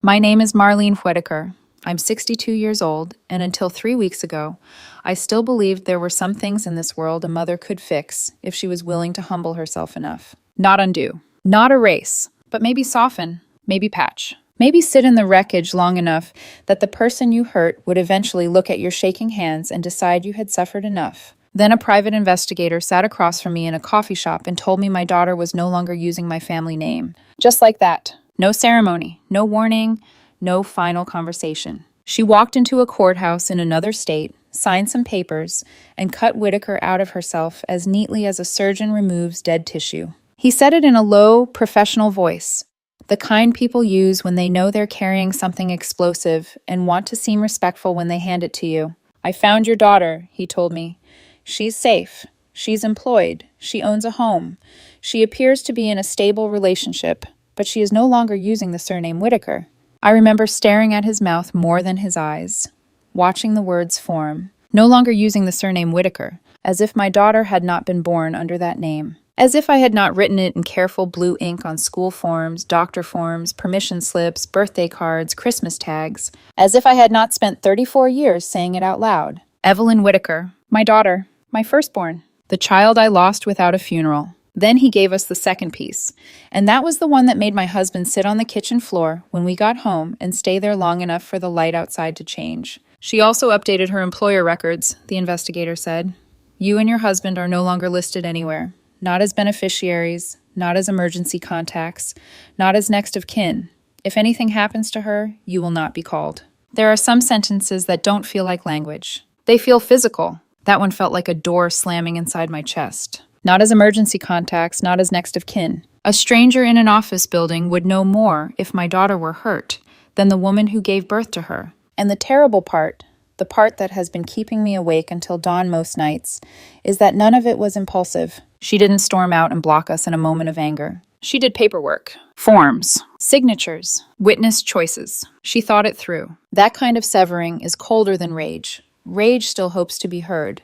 My name is Marlene Whitaker. I'm 62 years old, and until 3 weeks ago, I still believed there were some things in this world a mother could fix if she was willing to humble herself enough. Not undo, not erase, but maybe soften, maybe patch. Maybe sit in the wreckage long enough that the person you hurt would eventually look at your shaking hands and decide you had suffered enough. Then a private investigator sat across from me in a coffee shop and told me my daughter was no longer using my family name. Just like that. No ceremony, no warning, no final conversation. She walked into a courthouse in another state, signed some papers, and cut Whitaker out of herself as neatly as a surgeon removes dead tissue. He said it in a low, professional voice, the kind people use when they know they're carrying something explosive and want to seem respectful when they hand it to you. "I found your daughter," he told me. "She's safe. She's employed. She owns a home. She appears to be in a stable relationship, but she is no longer using the surname Whitaker." I remember staring at his mouth more than his eyes, watching the words form. No longer using the surname Whitaker, as if my daughter had not been born under that name. As if I had not written it in careful blue ink on school forms, doctor forms, permission slips, birthday cards, Christmas tags. As if I had not spent 34 years saying it out loud. Evelyn Whitaker, my daughter, my firstborn, the child I lost without a funeral. Then he gave us the second piece, and that was the one that made my husband sit on the kitchen floor when we got home and stay there long enough for the light outside to change. She also updated her employer records, the investigator said. "You and your husband are no longer listed anywhere. Not as beneficiaries, not as emergency contacts, not as next of kin. If anything happens to her, you will not be called." There are some sentences that don't feel like language. They feel physical. That one felt like a door slamming inside my chest. Not as emergency contacts, not as next of kin. A stranger in an office building would know more if my daughter were hurt than the woman who gave birth to her. And the terrible part, the part that has been keeping me awake until dawn most nights, is that none of it was impulsive. She didn't storm out and block us in a moment of anger. She did paperwork, forms, signatures, witness choices. She thought it through. That kind of severing is colder than rage. Rage still hopes to be heard.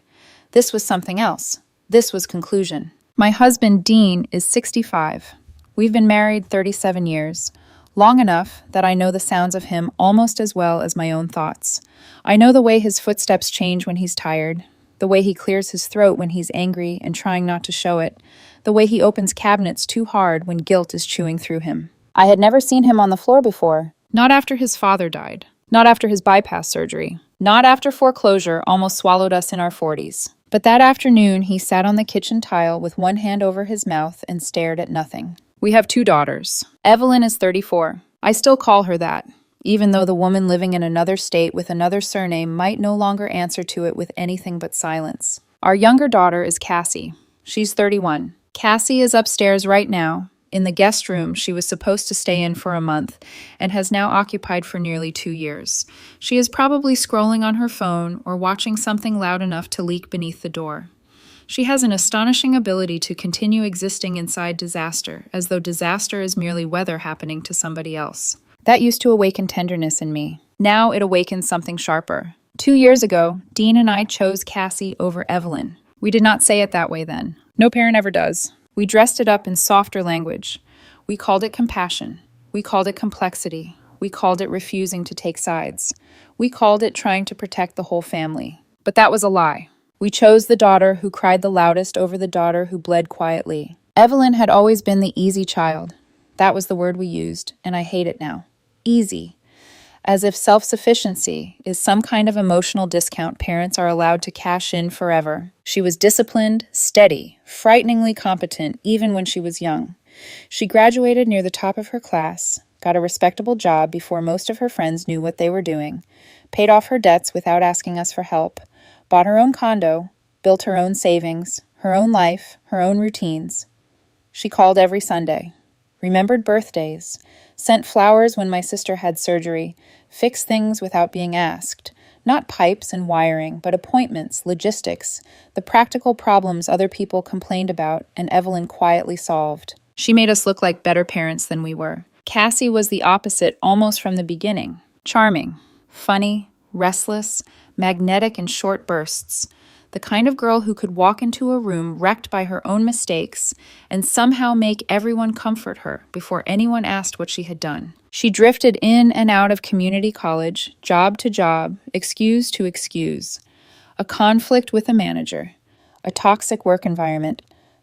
This was something else. This was conclusion. My husband, Dean, is 65. We've been married 37 years, long enough that I know the sounds of him almost as well as my own thoughts. I know the way his footsteps change when he's tired, the way he clears his throat when he's angry and trying not to show it, the way he opens cabinets too hard when guilt is chewing through him. I had never seen him on the floor before. Not after his father died. Not after his bypass surgery. Not after foreclosure almost swallowed us in our 40s. But that afternoon, he sat on the kitchen tile with one hand over his mouth and stared at nothing. We have 2 daughters. Evelyn is 34. I still call her that, even though the woman living in another state with another surname might no longer answer to it with anything but silence. Our younger daughter is Cassie. She's 31. Cassie is upstairs right now, in the guest room she was supposed to stay in for a month and has now occupied for nearly 2 years. She is probably scrolling on her phone or watching something loud enough to leak beneath the door. She has an astonishing ability to continue existing inside disaster, as though disaster is merely weather happening to somebody else. That used to awaken tenderness in me. Now it awakens something sharper. 2 years ago, Dean and I chose Cassie over Evelyn. We did not say it that way then. No parent ever does. We dressed it up in softer language. We called it compassion. We called it complexity. We called it refusing to take sides. We called it trying to protect the whole family. But that was a lie. We chose the daughter who cried the loudest over the daughter who bled quietly. Evelyn had always been the easy child. That was the word we used, and I hate it now. Easy. As if self-sufficiency is some kind of emotional discount parents are allowed to cash in forever. She was disciplined, steady, frighteningly competent even when she was young. She graduated near the top of her class, got a respectable job before most of her friends knew what they were doing, paid off her debts without asking us for help, bought her own condo, built her own savings, her own life, her own routines. She called every Sunday, remembered birthdays, sent flowers when my sister had surgery, fixed things without being asked. Not pipes and wiring, but appointments, logistics, the practical problems other people complained about and Evelyn quietly solved. She made us look like better parents than we were. Cassie was the opposite almost from the beginning. Charming, funny, restless, magnetic in short bursts. The kind of girl who could walk into a room wrecked by her own mistakes and somehow make everyone comfort her before anyone asked what she had done. She drifted in and out of community college, job to job, excuse to excuse. A conflict with a manager, a toxic work environment,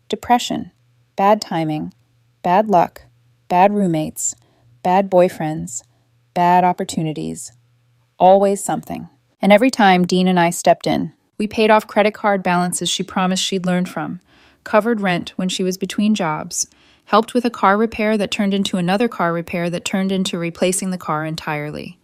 depression, bad timing, bad luck, bad roommates, bad boyfriends, bad opportunities. Always something. And every time Dean and I stepped in, we paid off credit card balances she promised she'd learned from, covered rent when she was between jobs, helped with a car repair that turned into another car repair that turned into replacing the car entirely.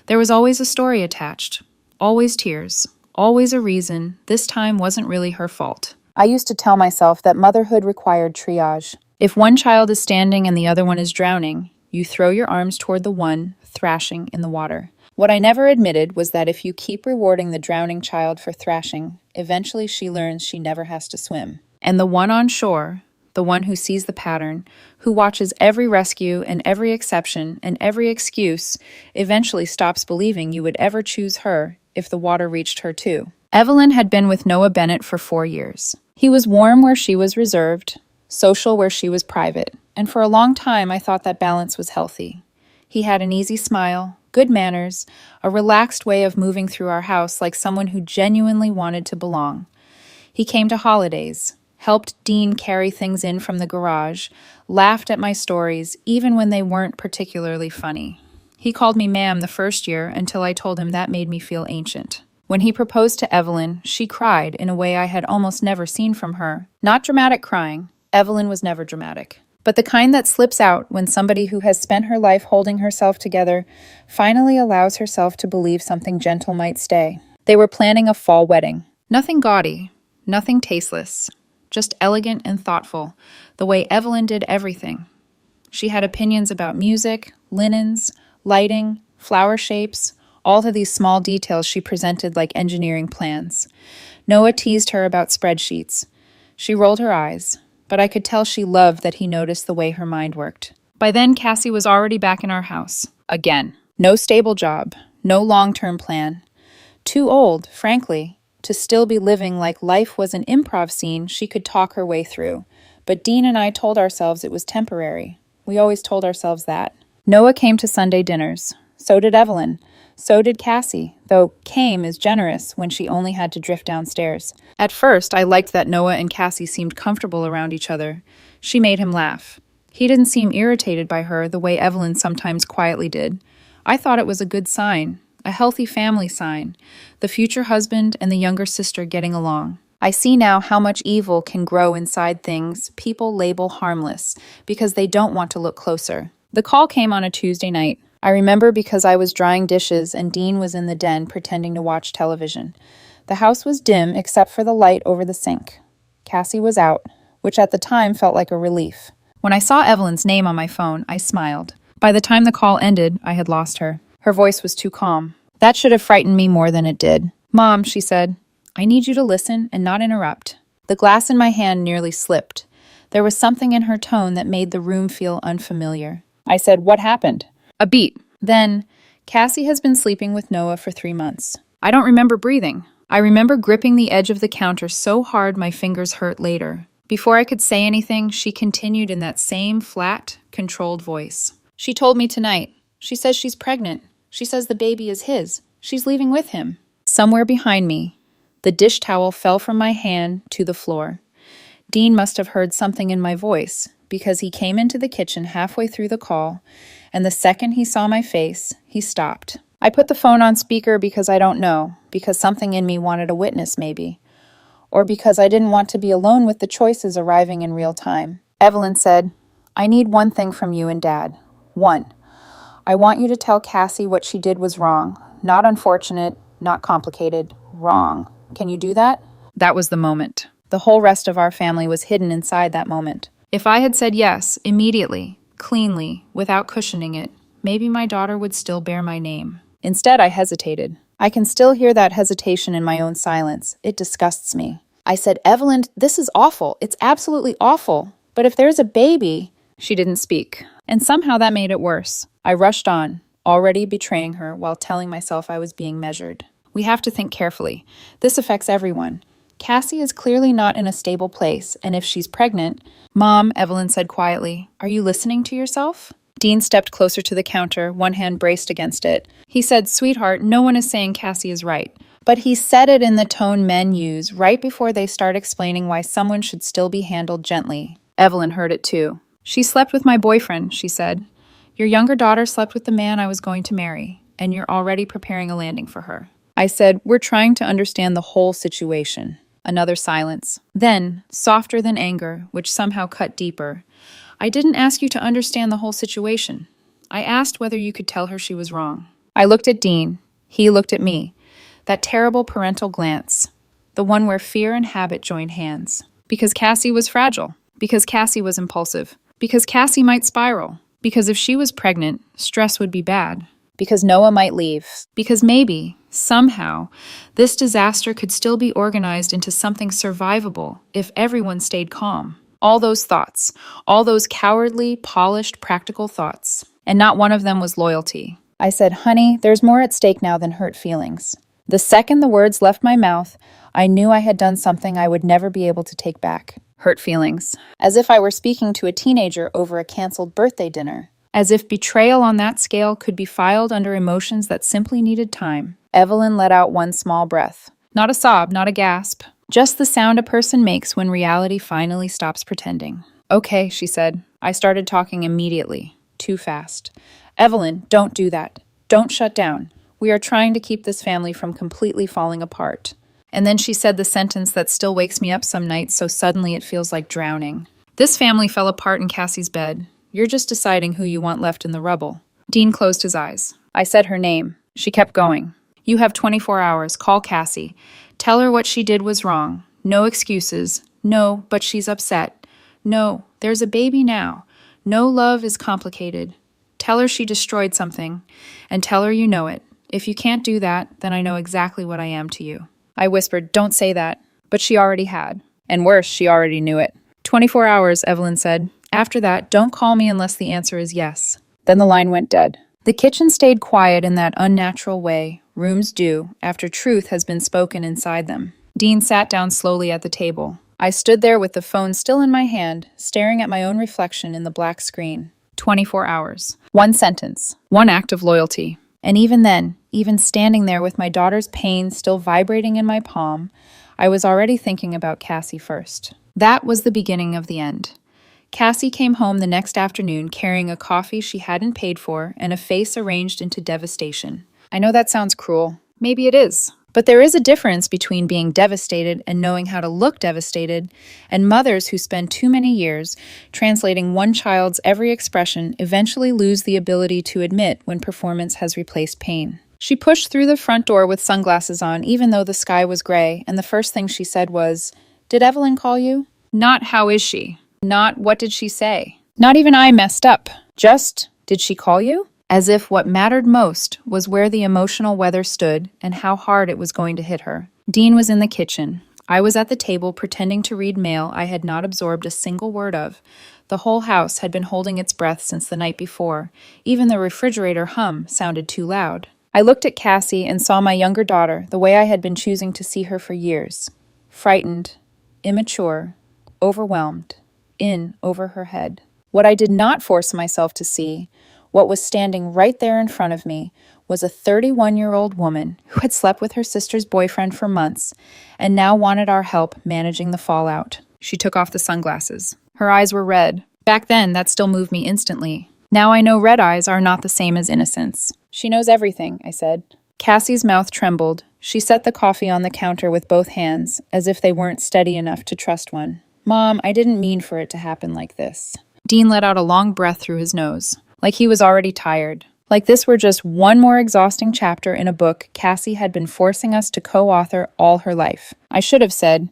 There was always a story attached, always tears, always a reason this time wasn't really her fault. I used to tell myself that motherhood required triage. If one child is standing and the other one is drowning, you throw your arms toward the one thrashing in the water. What I never admitted was that if you keep rewarding the drowning child for thrashing, eventually she learns she never has to swim. And the one on shore, the one who sees the pattern, who watches every rescue and every exception and every excuse, eventually stops believing you would ever choose her if the water reached her too. Evelyn had been with Noah Bennett for 4 years. He was warm where she was reserved, social where she was private, and for a long time I thought that balance was healthy. He had an easy smile, good manners, a relaxed way of moving through our house like someone who genuinely wanted to belong. He came to holidays, helped Dean carry things in from the garage, laughed at my stories even when they weren't particularly funny. He called me ma'am the first year until I told him that made me feel ancient. When he proposed to Evelyn, she cried in a way I had almost never seen from her. Not dramatic crying. Evelyn was never dramatic. But the kind that slips out when somebody who has spent her life holding herself together finally allows herself to believe something gentle might stay. They were planning a fall wedding. Nothing gaudy, nothing tasteless, just elegant and thoughtful, the way Evelyn did everything. She had opinions about music, linens, lighting, flower shapes, all of these small details she presented like engineering plans. Noah teased her about spreadsheets. She rolled her eyes, but I could tell she loved that he noticed the way her mind worked. By then, Cassie was already back in our house. Again. No stable job, no long-term plan. Too old, frankly, to still be living like life was an improv scene she could talk her way through. But Dean and I told ourselves it was temporary. We always told ourselves that. Noah came to Sunday dinners. So did Evelyn. So did Cassie, though came is generous when she only had to drift downstairs. At first, I liked that Noah and Cassie seemed comfortable around each other. She made him laugh. He didn't seem irritated by her the way Evelyn sometimes quietly did. I thought it was a good sign, a healthy family sign, the future husband and the younger sister getting along. I see now how much evil can grow inside things people label harmless because they don't want to look closer. The call came on a Tuesday night. I remember because I was drying dishes and Dean was in the den pretending to watch television. The house was dim except for the light over the sink. Cassie was out, which at the time felt like a relief. When I saw Evelyn's name on my phone, I smiled. By the time the call ended, I had lost her. Her voice was too calm. That should have frightened me more than it did. "Mom," she said, "I need you to listen and not interrupt." The glass in my hand nearly slipped. There was something in her tone that made the room feel unfamiliar. I said, "What happened?" "A beat." Then, "Cassie has been sleeping with Noah for 3 months." I don't remember breathing. I remember gripping the edge of the counter so hard my fingers hurt later. Before I could say anything, she continued in that same flat, controlled voice. "She told me tonight. She says she's pregnant. She says the baby is his. She's leaving with him." Somewhere behind me, the dish towel fell from my hand to the floor. Dean must have heard something in my voice, because he came into the kitchen halfway through the call, and the second he saw my face, he stopped. I put the phone on speaker because I don't know, because something in me wanted a witness maybe, or because I didn't want to be alone with the choices arriving in real time. Evelyn said, "I need one thing from you and Dad. One. I want you to tell Cassie what she did was wrong. Not unfortunate, not complicated. Wrong. Can you do that?" That was the moment. The whole rest of our family was hidden inside that moment. If I had said yes, immediately, cleanly, without cushioning it, maybe my daughter would still bear my name. Instead, I hesitated. I can still hear that hesitation in my own silence. It disgusts me. I said, "Evelyn, this is awful. It's absolutely awful. But if there's a baby..." She didn't speak. And somehow that made it worse. I rushed on, already betraying her while telling myself I was being measured. We have to think carefully. This affects everyone. Cassie is clearly not in a stable place, and if she's pregnant— Mom, Evelyn said quietly, are you listening to yourself? Dean stepped closer to the counter, one hand braced against it. He said, Sweetheart, no one is saying Cassie is right. But he said it in the tone men use right before they start explaining why someone should still be handled gently. Evelyn heard it too. She slept with my boyfriend, she said. Your younger daughter slept with the man I was going to marry, and you're already preparing a landing for her. I said, we're trying to understand the whole situation. Another silence. Then, softer than anger, which somehow cut deeper, I didn't ask you to understand the whole situation. I asked whether you could tell her she was wrong. I looked at Dean. He looked at me. That terrible parental glance. The one where fear and habit joined hands. Because Cassie was fragile. Because Cassie was impulsive. Because Cassie might spiral. Because if she was pregnant, stress would be bad. Because Noah might leave. Because maybe, somehow, this disaster could still be organized into something survivable if everyone stayed calm. All those thoughts, all those cowardly, polished, practical thoughts. And not one of them was loyalty. I said, honey, there's more at stake now than hurt feelings. The second the words left my mouth, I knew I had done something I would never be able to take back. Hurt feelings. As if I were speaking to a teenager over a canceled birthday dinner. As if betrayal on that scale could be filed under emotions that simply needed time. Evelyn let out one small breath. Not a sob, not a gasp. Just the sound a person makes when reality finally stops pretending. Okay, she said. I started talking immediately. Too fast. Evelyn, don't do that. Don't shut down. We are trying to keep this family from completely falling apart. And then she said the sentence that still wakes me up some nights so suddenly it feels like drowning. This family fell apart in Cassie's bed. You're just deciding who you want left in the rubble. Dean closed his eyes. I said her name. She kept going. You have 24 hours. Call Cassie. Tell her what she did was wrong. No excuses. No, but she's upset. No, there's a baby now. No, love is complicated. Tell her she destroyed something. And tell her you know it. If you can't do that, then I know exactly what I am to you. I whispered, don't say that. But she already had. And worse, she already knew it. 24 hours, Evelyn said. After that, don't call me unless the answer is yes. Then the line went dead. The kitchen stayed quiet in that unnatural way rooms do after truth has been spoken inside them. Dean sat down slowly at the table. I stood there with the phone still in my hand, staring at my own reflection in the black screen. 24 hours. One sentence. One act of loyalty. And even then, even standing there with my daughter's pain still vibrating in my palm, I was already thinking about Cassie first. That was the beginning of the end. Cassie came home the next afternoon carrying a coffee she hadn't paid for and a face arranged into devastation. I know that sounds cruel. Maybe it is. But there is a difference between being devastated and knowing how to look devastated, and mothers who spend too many years translating one child's every expression eventually lose the ability to admit when performance has replaced pain. She pushed through the front door with sunglasses on, even though the sky was gray, and the first thing she said was, "Did Evelyn call you?" Not, "How is she?" Not, "What did she say?" Not even I messed up. Just, "Did she call you?" As if what mattered most was where the emotional weather stood and how hard it was going to hit her. Dean was in the kitchen. I was at the table pretending to read mail I had not absorbed a single word of. The whole house had been holding its breath since the night before. Even the refrigerator hum sounded too loud. I looked at Cassie and saw my younger daughter the way I had been choosing to see her for years. Frightened, immature, overwhelmed, in over her head. What I did not force myself to see, what was standing right there in front of me, was a 31-year-old woman who had slept with her sister's boyfriend for months and now wanted our help managing the fallout. She took off the sunglasses. Her eyes were red. Back then, that still moved me instantly. Now I know red eyes are not the same as innocence. She knows everything, I said. Cassie's mouth trembled. She set the coffee on the counter with both hands, as if they weren't steady enough to trust one. Mom, I didn't mean for it to happen like this. Dean let out a long breath through his nose, like he was already tired. Like this were just one more exhausting chapter in a book Cassie had been forcing us to co-author all her life. I should have said,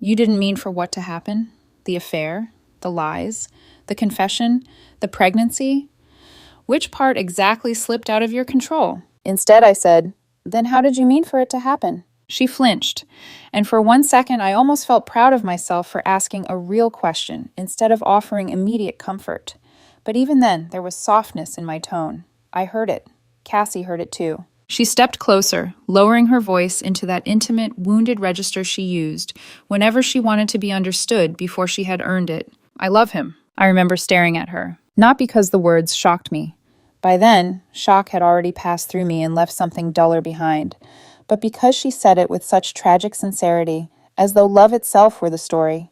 "You didn't mean for what to happen? The affair? The lies? The confession? The pregnancy? Which part exactly slipped out of your control?" Instead, I said, "Then how did you mean for it to happen?" She flinched, and for 1 second I almost felt proud of myself for asking a real question instead of offering immediate comfort. But even then, there was softness in my tone. I heard it. Cassie heard it too. She stepped closer, lowering her voice into that intimate, wounded register she used whenever she wanted to be understood before she had earned it. I love him. I remember staring at her, not because the words shocked me. By then, shock had already passed through me and left something duller behind, but because she said it with such tragic sincerity, as though love itself were the story,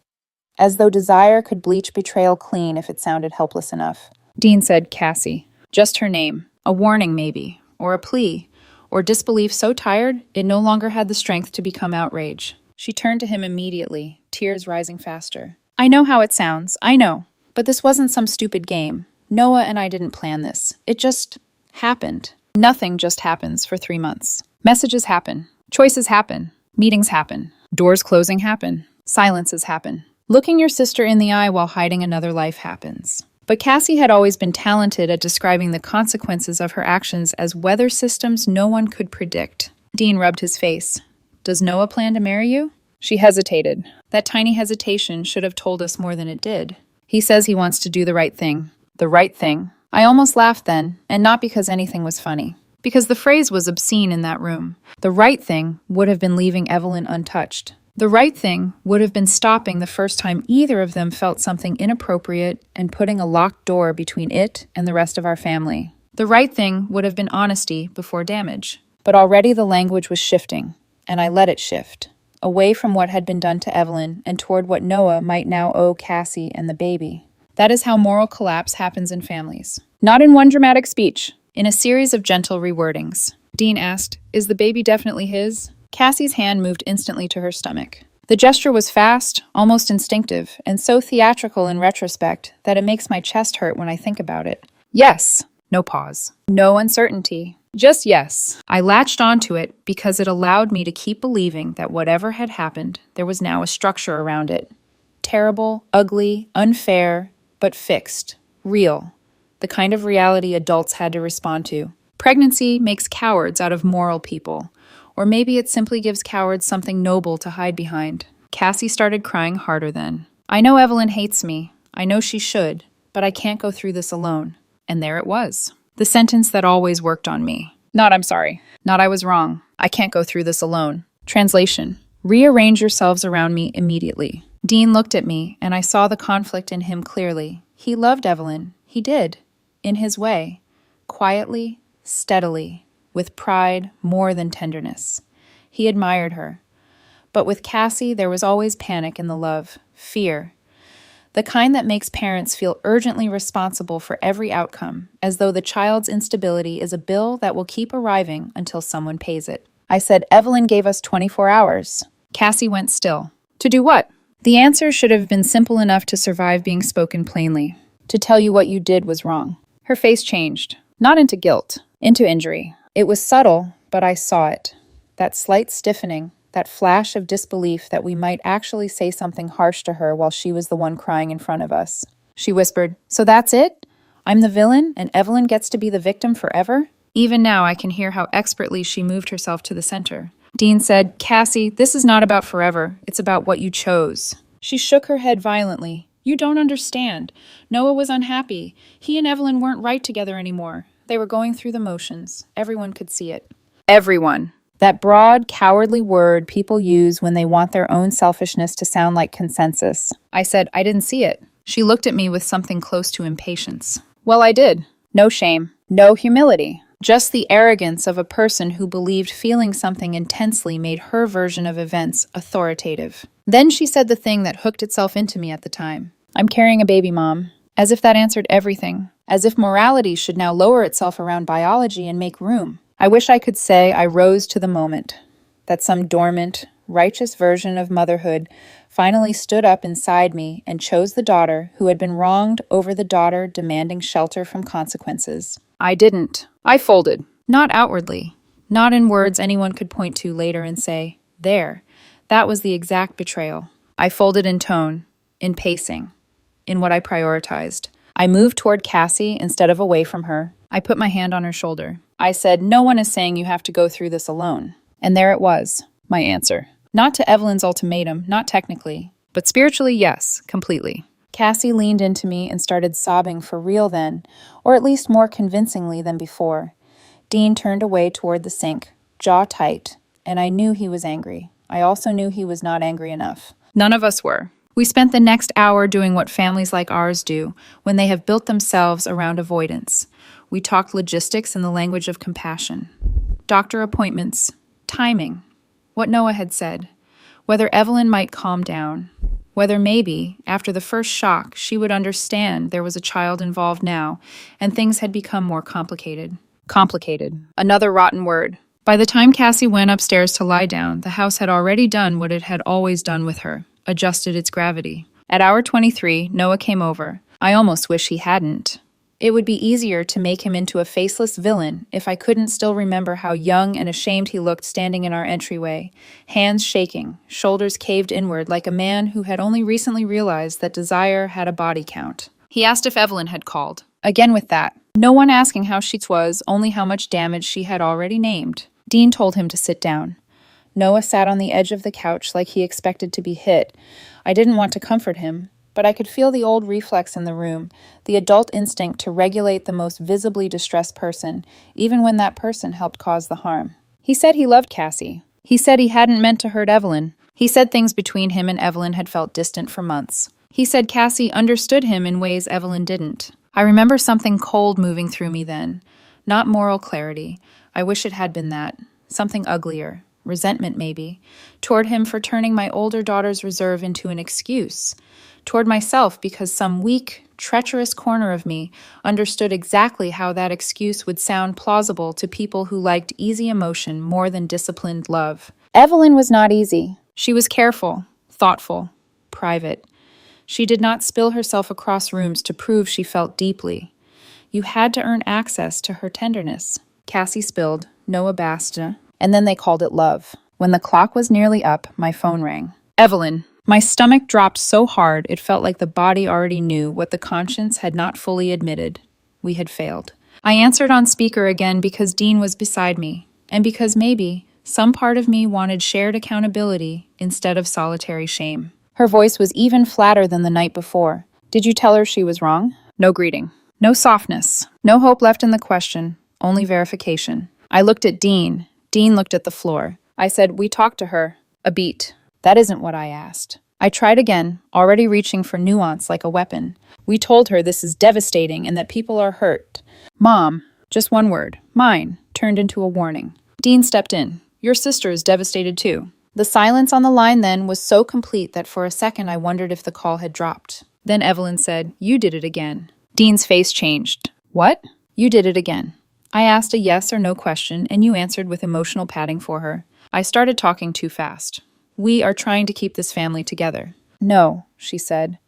as though desire could bleach betrayal clean if it sounded helpless enough. Dean said Cassie, just her name, a warning maybe, or a plea, or disbelief so tired it no longer had the strength to become outrage. She turned to him immediately, tears rising faster. I know how it sounds, I know, but this wasn't some stupid game. Noah and I didn't plan this. It just happened. Nothing just happens for 3 months. Messages happen. Choices happen. Meetings happen. Doors closing happen. Silences happen. Looking your sister in the eye while hiding another life happens. But Cassie had always been talented at describing the consequences of her actions as weather systems no one could predict. Dean rubbed his face. Does Noah plan to marry you? She hesitated. That tiny hesitation should have told us more than it did. He says he wants to do the right thing. The right thing. I almost laughed then, and not because anything was funny. Because the phrase was obscene in that room. The right thing would have been leaving Evelyn untouched. The right thing would have been stopping the first time either of them felt something inappropriate and putting a locked door between it and the rest of our family. The right thing would have been honesty before damage. But already the language was shifting, and I let it shift. Away from what had been done to Evelyn and toward what Noah might now owe Cassie and the baby. That is how moral collapse happens in families. Not in one dramatic speech, in a series of gentle rewordings. Dean asked, is the baby definitely his? Cassie's hand moved instantly to her stomach. The gesture was fast, almost instinctive, and so theatrical in retrospect that it makes my chest hurt when I think about it. Yes. No pause. No uncertainty. Just yes. I latched onto it because it allowed me to keep believing that whatever had happened, there was now a structure around it. Terrible, ugly, unfair, but fixed, real, the kind of reality adults had to respond to. Pregnancy makes cowards out of moral people, or maybe it simply gives cowards something noble to hide behind. Cassie started crying harder then. I know Evelyn hates me. I know she should, but I can't go through this alone. And there it was. The sentence that always worked on me. Not I'm sorry. Not I was wrong. I can't go through this alone. Translation. Rearrange yourselves around me immediately. Dean looked at me, and I saw the conflict in him clearly. He loved Evelyn. He did. In his way. Quietly, steadily, with pride more than tenderness. He admired her. But with Cassie, there was always panic in the love, fear. The kind that makes parents feel urgently responsible for every outcome, as though the child's instability is a bill that will keep arriving until someone pays it. I said, Evelyn gave us 24 hours. Cassie went still. To do what? The answer should have been simple enough to survive being spoken plainly. To tell you what you did was wrong. Her face changed. Not into guilt, into injury. It was subtle, but I saw it. That slight stiffening, that flash of disbelief that we might actually say something harsh to her while she was the one crying in front of us. She whispered, so that's it? I'm the villain, and Evelyn gets to be the victim forever? Even now I can hear how expertly she moved herself to the center. Dean said, Cassie, this is not about forever. It's about what you chose. She shook her head violently. You don't understand. Noah was unhappy. He and Evelyn weren't right together anymore. They were going through the motions. Everyone could see it. Everyone. That broad, cowardly word people use when they want their own selfishness to sound like consensus. I said, I didn't see it. She looked at me with something close to impatience. Well, I did. No shame. No humility. Just the arrogance of a person who believed feeling something intensely made her version of events authoritative. Then she said the thing that hooked itself into me at the time. I'm carrying a baby, Mom. As if that answered everything. As if morality should now lower itself around biology and make room. I wish I could say I rose to the moment. That some dormant, righteous version of motherhood finally stood up inside me and chose the daughter who had been wronged over the daughter demanding shelter from consequences. I didn't. I folded. Not outwardly. Not in words anyone could point to later and say, there. That was the exact betrayal. I folded in tone, in pacing, in what I prioritized. I moved toward Cassie instead of away from her. I put my hand on her shoulder. I said, no one is saying you have to go through this alone. And there it was, my answer. Not to Evelyn's ultimatum, not technically, but spiritually, yes, completely. Cassie leaned into me and started sobbing for real then, or at least more convincingly than before. Dean turned away toward the sink, jaw tight, and I knew he was angry. I also knew he was not angry enough. None of us were. We spent the next hour doing what families like ours do when they have built themselves around avoidance. We talked logistics in the language of compassion. Doctor appointments, timing, what Noah had said, whether Evelyn might calm down, whether maybe, after the first shock, she would understand there was a child involved now, and things had become more complicated. Complicated. Another rotten word. By the time Cassie went upstairs to lie down, the house had already done what it had always done with her, adjusted its gravity. At hour 23, Noah came over. I almost wish he hadn't. It would be easier to make him into a faceless villain if I couldn't still remember how young and ashamed he looked standing in our entryway, hands shaking, shoulders caved inward like a man who had only recently realized that desire had a body count. He asked if Evelyn had called. Again with that. No one asking how she was, only how much damage she had already named. Dean told him to sit down. Noah sat on the edge of the couch like he expected to be hit. I didn't want to comfort him, but I could feel the old reflex in the room, the adult instinct to regulate the most visibly distressed person, even when that person helped cause the harm. He said he loved Cassie. He said he hadn't meant to hurt Evelyn. He said things between him and Evelyn had felt distant for months. He said Cassie understood him in ways Evelyn didn't. I remember something cold moving through me then. Not moral clarity. I wish it had been that. Something uglier. Resentment, maybe. Toward him for turning my older daughter's reserve into an excuse. Toward myself because some weak, treacherous corner of me understood exactly how that excuse would sound plausible to people who liked easy emotion more than disciplined love. Evelyn was not easy. She was careful, thoughtful, private. She did not spill herself across rooms to prove she felt deeply. You had to earn access to her tenderness. Cassie spilled, Noah basta, and then they called it love. When the clock was nearly up, my phone rang. Evelyn. My stomach dropped so hard it felt like the body already knew what the conscience had not fully admitted. We had failed. I answered on speaker again because Dean was beside me, and because maybe some part of me wanted shared accountability instead of solitary shame. Her voice was even flatter than the night before. Did you tell her she was wrong? No greeting. No softness. No hope left in the question. Only verification. I looked at Dean. Dean looked at the floor. I said, we talked to her. A beat. That isn't what I asked. I tried again, already reaching for nuance like a weapon. We told her this is devastating and that people are hurt. Mom, just one word, mine, turned into a warning. Dean stepped in. Your sister is devastated too. The silence on the line then was so complete that for a second I wondered if the call had dropped. Then Evelyn said, you did it again. Dean's face changed. What? You did it again. I asked a yes or no question and you answered with emotional padding for her. I started talking too fast. We are trying to keep this family together. No, she said.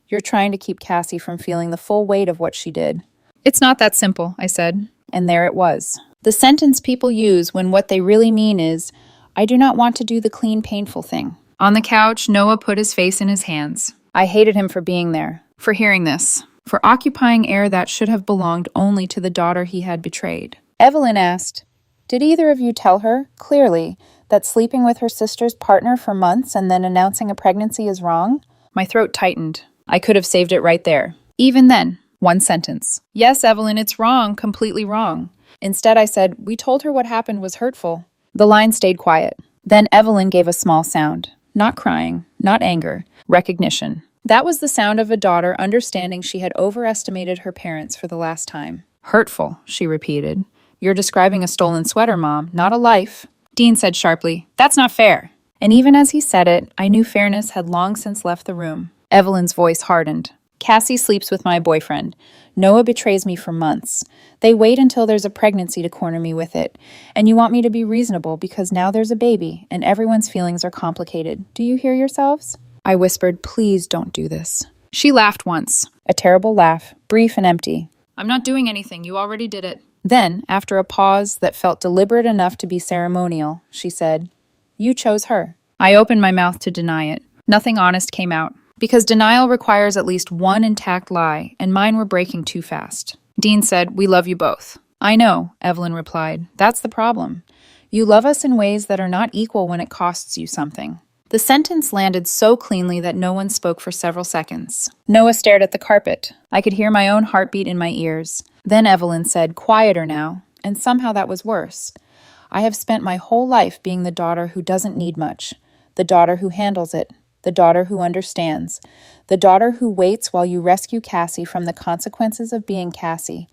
You're trying to keep Cassie from feeling the full weight of what she did. It's not that simple, I said. And there it was. The sentence people use when what they really mean is, I do not want to do the clean, painful thing. On the couch, Noah put his face in his hands. I hated him for being there, for hearing this, for occupying air that should have belonged only to the daughter he had betrayed. Evelyn asked, did either of you tell her, clearly, that sleeping with her sister's partner for months and then announcing a pregnancy is wrong? My throat tightened. I could have saved it right there. Even then, one sentence. Yes, Evelyn, it's wrong, completely wrong. Instead, I said, we told her what happened was hurtful. The line stayed quiet. Then Evelyn gave a small sound. Not crying, not anger, recognition. That was the sound of a daughter understanding she had overestimated her parents for the last time. Hurtful, she repeated. You're describing a stolen sweater, Mom, not a life. Dean said sharply, that's not fair. And even as he said it, I knew fairness had long since left the room. Evelyn's voice hardened. Cassie sleeps with my boyfriend. Noah betrays me for months. They wait until there's a pregnancy to corner me with it. And you want me to be reasonable because now there's a baby and everyone's feelings are complicated. Do you hear yourselves? I whispered, please don't do this. She laughed once. A terrible laugh, brief and empty. I'm not doing anything. You already did it. Then, after a pause that felt deliberate enough to be ceremonial, she said, you chose her. I opened my mouth to deny it. Nothing honest came out. Because denial requires at least one intact lie, and mine were breaking too fast. Dean said, we love you both. I know, Evelyn replied. That's the problem. You love us in ways that are not equal when it costs you something. The sentence landed so cleanly that no one spoke for several seconds. Noah stared at the carpet. I could hear my own heartbeat in my ears. Then Evelyn said, quieter now. and somehow that was worse. I have spent my whole life being the daughter who doesn't need much, the daughter who handles it, the daughter who understands, the daughter who waits while you rescue Cassie from the consequences of being Cassie.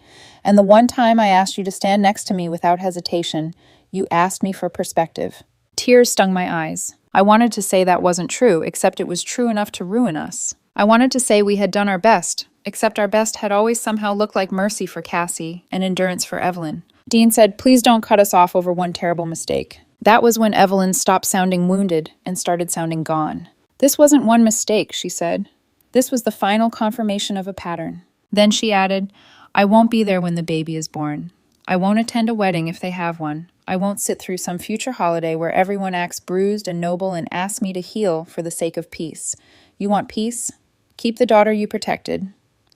And the one time I asked you to stand next to me without hesitation, you asked me for perspective. Tears stung my eyes. I wanted to say that wasn't true, except it was true enough to ruin us. I wanted to say we had done our best, except our best had always somehow looked like mercy for Cassie and endurance for Evelyn. Dean said, "Please don't cut us off over one terrible mistake." That was when Evelyn stopped sounding wounded and started sounding gone. "This wasn't one mistake," she said. "This was the final confirmation of a pattern." Then she added, "I won't be there when the baby is born. I won't attend a wedding if they have one. I won't sit through some future holiday where everyone acts bruised and noble and asks me to heal for the sake of peace. You want peace? Keep the daughter you protected.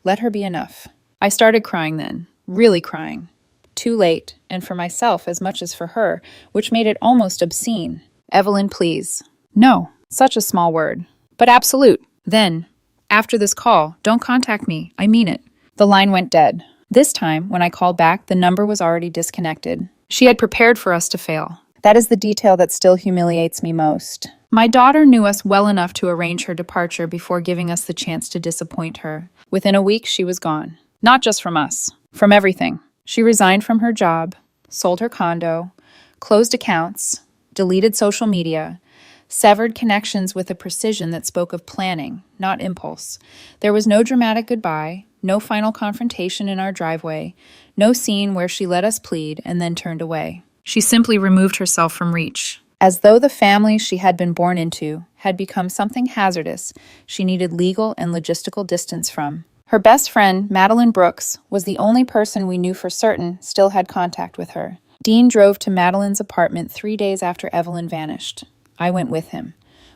Let her be enough." I started crying then, really crying. Too late, and for myself as much as for her, which made it almost obscene. "Evelyn, please." No, such a small word. But absolute. Then, after this call, don't contact me. I mean it. The line went dead. This time, when I called back, the number was already disconnected. She had prepared for us to fail. That is the detail that still humiliates me most. My daughter knew us well enough to arrange her departure before giving us the chance to disappoint her. Within a week, she was gone. Not just from us. From everything. She resigned from her job, sold her condo, closed accounts, deleted social media, severed connections with a precision that spoke of planning, not impulse. There was no dramatic goodbye, no final confrontation in our driveway, no scene where she let us plead and then turned away. She simply removed herself from reach. As though the family she had been born into had become something hazardous she needed legal and logistical distance from. Her best friend, Madeline Brooks, was the only person we knew for certain still had contact with her. Dean drove to Madeline's apartment 3 days after Evelyn vanished. I went with him.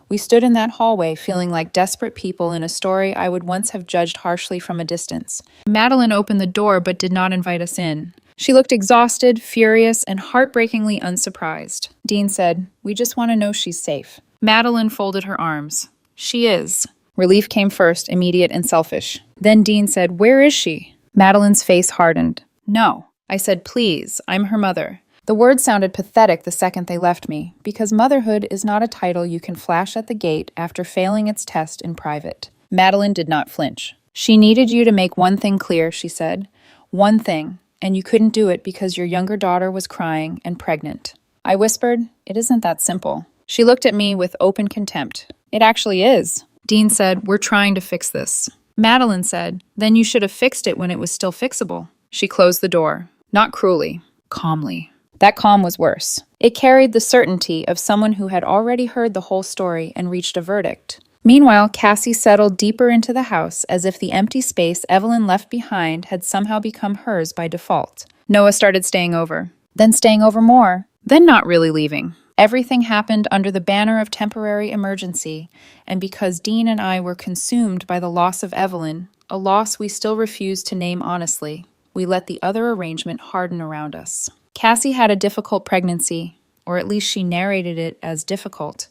We stood in that hallway feeling like desperate people in a story I would once have judged harshly from a distance. Madeline opened the door but did not invite us in. She looked exhausted, furious, and heartbreakingly unsurprised. Dean said, "We just want to know she's safe." Madeline folded her arms. "She is." Relief came first, immediate and selfish. Then Dean said, "Where is she?" Madeline's face hardened. "No." I said, "Please, I'm her mother." The words sounded pathetic the second they left me, because motherhood is not a title you can flash at the gate after failing its test in private. Madeline did not flinch. "She needed you to make one thing clear," she said. "One thing, and you couldn't do it because your younger daughter was crying and pregnant." I whispered, "It isn't that simple." She looked at me with open contempt. "It actually is." Dean said, "We're trying to fix this." Madeline said, "Then you should have fixed it when it was still fixable." She closed the door, not cruelly, calmly. That calm was worse. It carried the certainty of someone who had already heard the whole story and reached a verdict. Meanwhile, Cassie settled deeper into the house as if the empty space Evelyn left behind had somehow become hers by default. Noah started staying over, then staying over more, then not really leaving. Everything happened under the banner of temporary emergency, and because Dean and I were consumed by the loss of Evelyn, a loss we still refused to name honestly, we let the other arrangement harden around us. Cassie had a difficult pregnancy, or at least she narrated it as difficult.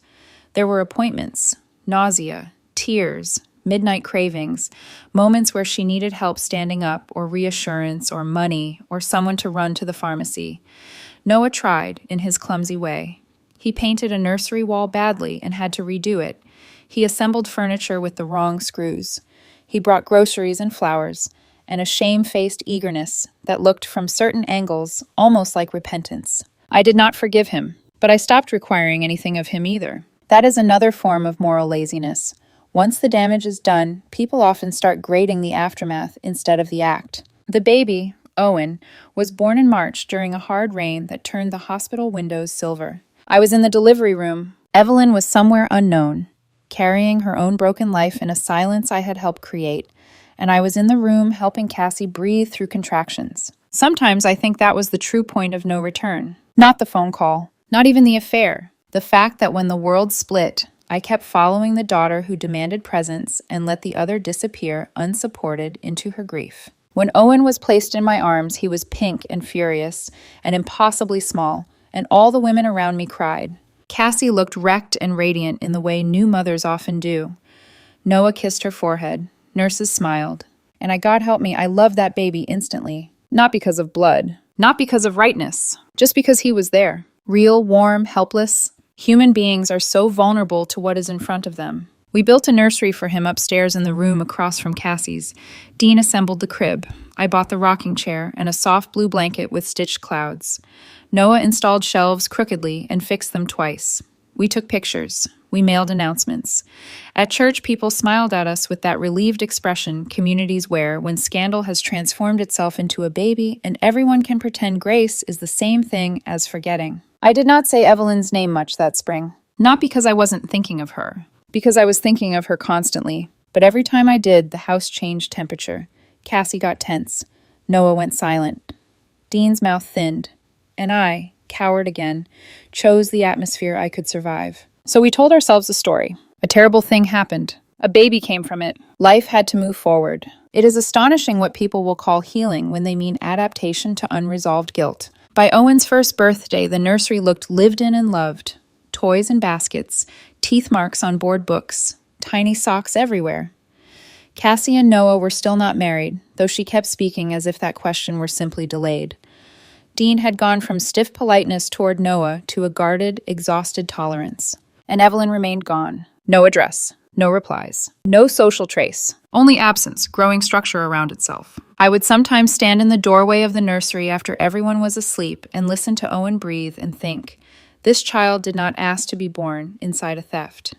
There were appointments, nausea, tears, midnight cravings, moments where she needed help standing up or reassurance or money or someone to run to the pharmacy. Noah tried in his clumsy way. He painted a nursery wall badly and had to redo it. He assembled furniture with the wrong screws. He brought groceries and flowers, and a shame-faced eagerness that looked from certain angles almost like repentance. I did not forgive him, but I stopped requiring anything of him either. That is another form of moral laziness. Once the damage is done, people often start grading the aftermath instead of the act. The baby, Owen, was born in March during a hard rain that turned the hospital windows silver. I was in the delivery room. Evelyn was somewhere unknown, carrying her own broken life in a silence I had helped create, and I was in the room helping Cassie breathe through contractions. Sometimes I think that was the true point of no return. Not the phone call, not even the affair. The fact that when the world split, I kept following the daughter who demanded presence and let the other disappear unsupported into her grief. When Owen was placed in my arms, he was pink and furious and impossibly small, and all the women around me cried. Cassie looked wrecked and radiant in the way new mothers often do. Noah kissed her forehead. Nurses smiled. And God help me, I loved that baby instantly. Not because of blood, Not because of rightness, just because he was there. Real, warm, helpless. Human beings are so vulnerable to what is in front of them. We built a nursery for him upstairs in the room across from Cassie's. Dean assembled the crib. I bought the rocking chair and a soft blue blanket with stitched clouds. Noah installed shelves crookedly and fixed them twice. We took pictures. We mailed announcements. At church, people smiled at us with that relieved expression communities wear when scandal has transformed itself into a baby and everyone can pretend grace is the same thing as forgetting. I did not say Evelyn's name much that spring. Not because I wasn't thinking of her, because I was thinking of her constantly. But every time I did, the house changed temperature. Cassie got tense. Noah went silent. Dean's mouth thinned. And I, coward again, chose the atmosphere I could survive. So we told ourselves a story. A terrible thing happened. A baby came from it. Life had to move forward. It is astonishing what people will call healing when they mean adaptation to unresolved guilt. By Owen's first birthday, the nursery looked lived in and loved. Toys and baskets, teeth marks on board books, tiny socks everywhere. Cassie and Noah were still not married, though she kept speaking as if that question were simply delayed. Dean had gone from stiff politeness toward Noah to a guarded, exhausted tolerance. And Evelyn remained gone. No address, no replies, no social trace, only absence, growing structure around itself. I would sometimes stand in the doorway of the nursery after everyone was asleep and listen to Owen breathe and think, this child did not ask to be born inside a theft.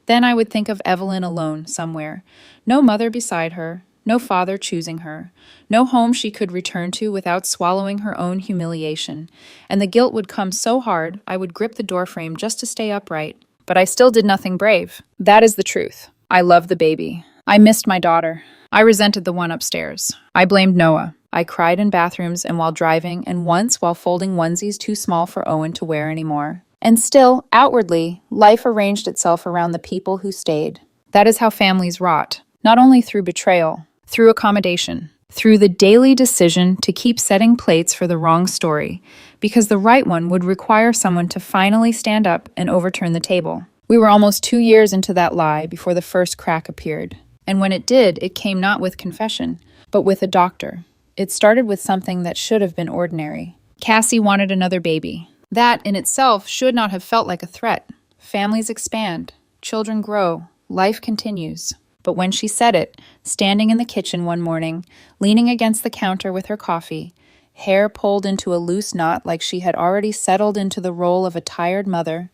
Then I would think of Evelyn alone somewhere, no mother beside her, no father choosing her, no home she could return to without swallowing her own humiliation, and the guilt would come so hard I would grip the doorframe just to stay upright. But I still did nothing brave. That is the truth. I loved the baby. I missed my daughter. I resented the one upstairs. I blamed Noah. I cried in bathrooms and while driving, and once while folding onesies too small for Owen to wear anymore. And still, outwardly, life arranged itself around the people who stayed. That is how families rot, not only through betrayal, through accommodation, through the daily decision to keep setting plates for the wrong story, because the right one would require someone to finally stand up and overturn the table. We were almost 2 years into that lie before the first crack appeared. And when it did, it came not with confession, but with a doctor. It started with something that should have been ordinary. Cassie wanted another baby. That in itself should not have felt like a threat. Families expand, children grow, life continues. But when she said it, standing in the kitchen one morning, leaning against the counter with her coffee, hair pulled into a loose knot like she had already settled into the role of a tired mother,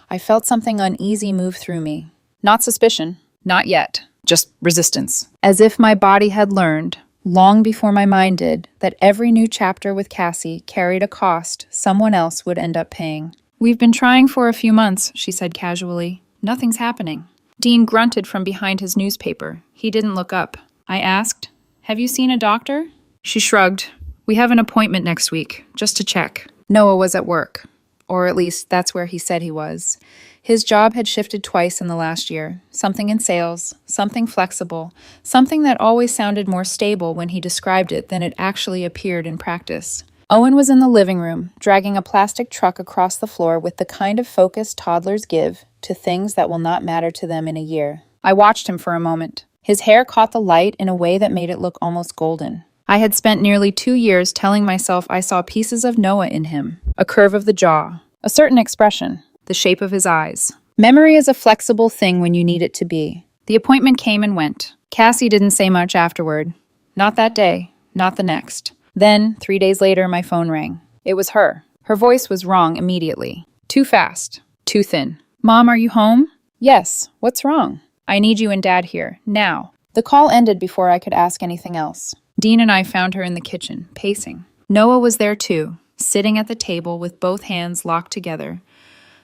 I felt something uneasy move through me. Not suspicion, not yet, just resistance. As if my body had learned, long before my mind did, that every new chapter with Cassie carried a cost someone else would end up paying. We've been trying for a few months, she said casually. Nothing's happening. Dean grunted from behind his newspaper. He didn't look up. I asked, have you seen a doctor? She shrugged. We have an appointment next week, just to check. Noah was at work. Or at least that's where he said he was. His job had shifted twice in the last year. Something in sales, something flexible, something that always sounded more stable when he described it than it actually appeared in practice. Owen was in the living room, dragging a plastic truck across the floor with the kind of focus toddlers give to things that will not matter to them in a year. I watched him for a moment. His hair caught the light in a way that made it look almost golden. I had spent nearly 2 years telling myself I saw pieces of Noah in him. A curve of the jaw, a certain expression, the shape of his eyes. Memory is a flexible thing when you need it to be. The appointment came and went. Cassie didn't say much afterward. Not that day, not the next. Then, 3 days later, my phone rang. It was her. Her voice was wrong immediately. Too fast, too thin. Mom, are you home? Yes. What's wrong? I need you and Dad here, now. The call ended before I could ask anything else. Dean and I found her in the kitchen, pacing. Noah was there too, sitting at the table with both hands locked together.